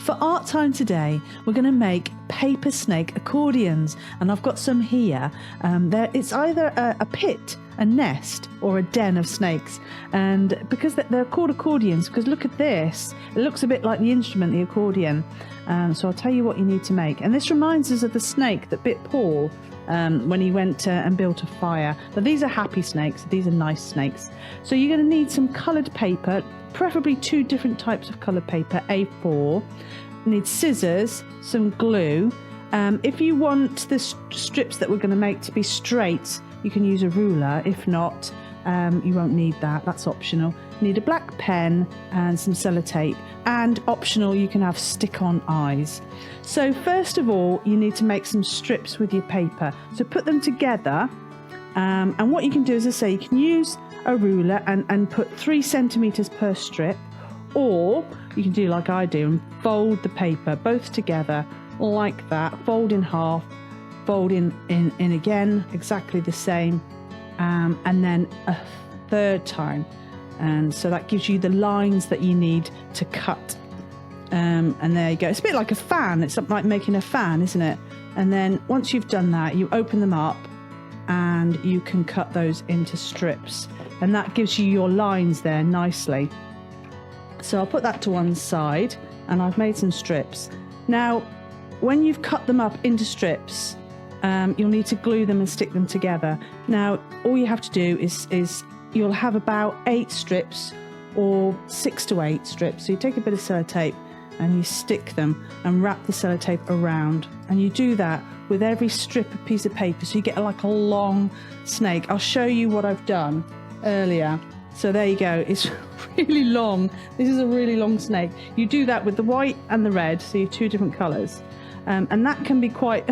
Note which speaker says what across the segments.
Speaker 1: For art time today, we're going to make paper snake accordions, and I've got some here. It's either a pit, a nest, or a den of snakes, and because they're called accordions, because look at this, it looks a bit like the instrument, the accordion. So I'll tell you what you need to make, and this reminds us of the snake that bit Paul when he went and built a fire. But these are happy snakes, these are nice snakes. So you're going to need some coloured paper, preferably 2 different types of coloured paper, A4. You need scissors, some glue. If you want the strips that we're going to make to be straight, you can use a ruler. If not, you won't need that, that's optional. You need a black pen and some sellotape, and optional, you can have stick-on eyes. So first of all, you need to make some strips with your paper. So put them together, and what you can do, as I say, you can use a ruler and put 3 centimetres per strip, or you can do like I do and fold the paper both together like that, fold in half, fold in again, exactly the same, and then a 3rd time, and so that gives you the lines that you need to cut, and there you go. It's a bit like a fan, it's like making a fan, isn't it? And then once you've done that, you open them up and you can cut those into strips, and that gives you your lines there nicely. So I'll put that to one side, and I've made some strips. Now when you've cut them up into strips, you'll need to glue them and stick them together. Now all you have to do is you'll have about 8 strips, or 6 to 8 strips. So you take a bit of sellotape and you stick them and wrap the sellotape around, and you do that with every strip of piece of paper, so you get like a long snake. I'll show you what I've done earlier. So there you go, it's really long. This is a really long snake. You do that with the white and the red, so you have 2 different colours, and that can be quite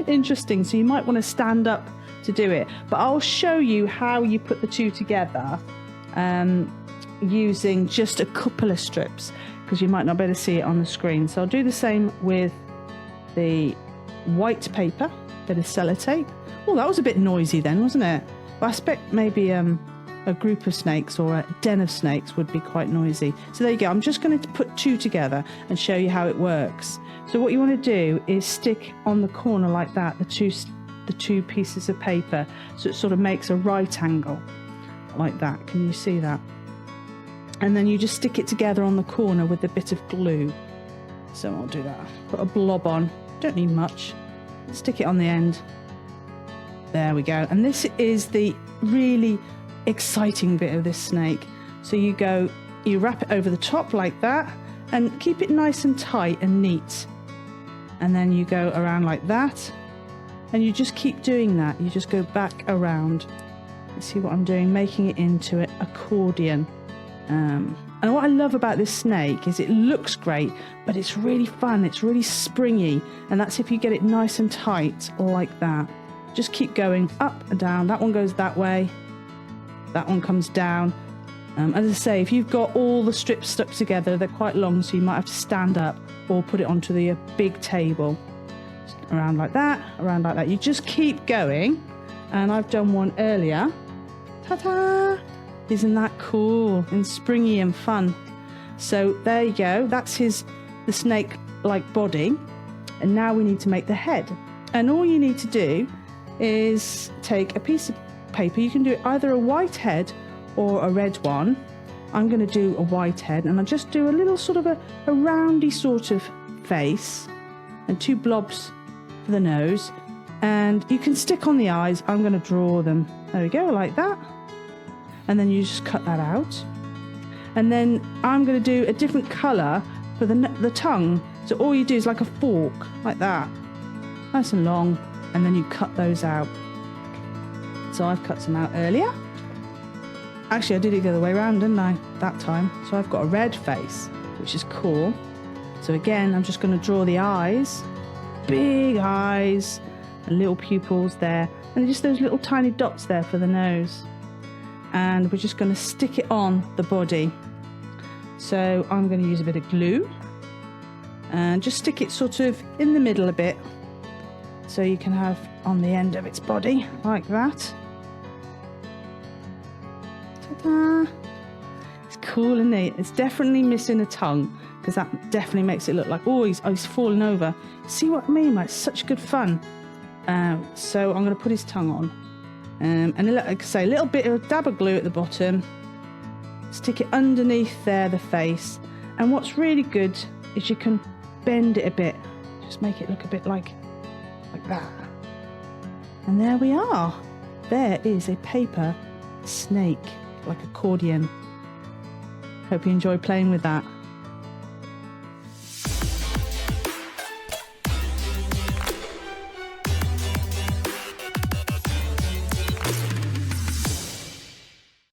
Speaker 1: interesting, so you might want to stand up to do it, but I'll show you how you put the 2 together using just a couple of strips, because you might not be able to see it on the screen. So I'll do the same with the white paper, bit of sellotape. Oh, that was a bit noisy then, wasn't it? But I expect maybe a group of snakes or a den of snakes would be quite noisy. So there you go, I'm just going to put 2 together and show you how it works. So what you want to do is stick on the corner like that, the two pieces of paper, so it sort of makes a right angle like that. Can you see that? And then you just stick it together on the corner with a bit of glue. So I'll do that, put a blob on, don't need much, stick it on the end. There we go. And this is the really exciting bit of this snake. So you wrap it over the top like that and keep it nice and tight and neat, and then you go around like that, and you just keep doing that. You just go back around. You see what I'm doing, making it into an accordion. And what I love about this snake is it looks great, but it's really fun, it's really springy, and that's if you get it nice and tight like that. Just keep going up and down. That one goes that way, that one comes down. As I say, if you've got all the strips stuck together, they're quite long, so you might have to stand up or put it onto the big table. Just around like that, around like that. You just keep going, and I've done one earlier. Ta-da! Isn't that cool and springy and fun? So there you go, that's the snake-like body, and now we need to make the head. And all you need to do is take a piece of paper. You can do either a white head or a red one. I'm going to do a white head, and I'll just do a little sort of a roundy sort of face and 2 blobs for the nose, and you can stick on the eyes. I'm going to draw them, there we go, like that, and then you just cut that out. And then I'm going to do a different colour for the tongue. So all you do is like a fork, like that, nice and long, and then you cut those out. So I've cut some out earlier. Actually, I did it the other way around, didn't I, that time? So I've got a red face, which is cool. So again, I'm just going to draw the eyes, big eyes, and little pupils there, and just those little tiny dots there for the nose. And we're just going to stick it on the body. So I'm going to use a bit of glue and just stick it sort of in the middle a bit, so you can have on the end of its body like that. Ta-da! It's cool, isn't it? It's definitely missing a tongue, because that definitely makes it look like, oh, he's falling over. See what I mean? Like, it's such good fun. So I'm going to put his tongue on. And like I say, a little bit of a dab of glue at the bottom. Stick it underneath there, the face. And what's really good is you can bend it a bit. Just make it look a bit like that. And there we are. There is a paper snake, like accordion. Hope you enjoy playing with that.